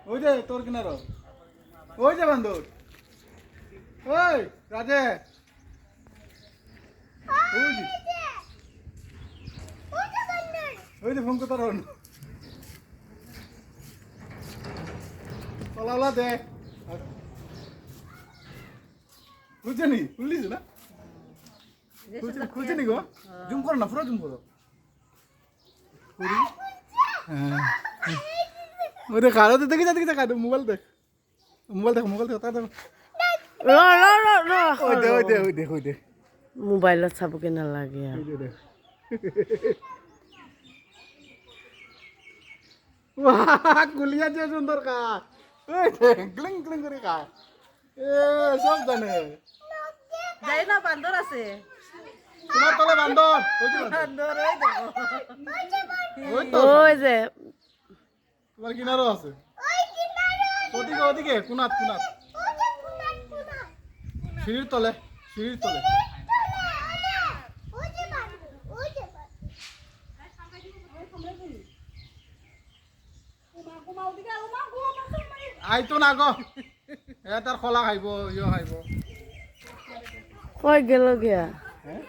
ওই যে তোর কিনার ওই যে বান্দর ওই রাজে ওই যে ওই যে ফোন করতে রন পালা দে খুঁজে নি খুললিস না খুঁজে নি গো জুম করো না পুরো জুম করো ওই দেখ আরো তো দেখে যা কাটো মোবাইল দেখ তা দেখ ওই দে মোবাইলত চাব কি নালাগে গুলিয়া যে সুন্দর কাজ ওই ক্লিং ক্লিং করে কাজ এ সব জানে যাই না বান্দর আছে তোমার তলে বান্দর বান্দর ওই দেখো ওই তো ওই যে তোমার কিনারও আছে ওদিকে কুনাত সিঁড়ির তলে আইতো না গো এ তার খোলা খাইব ইয়ে খাইব কই গেল গিয়া হ্যাঁ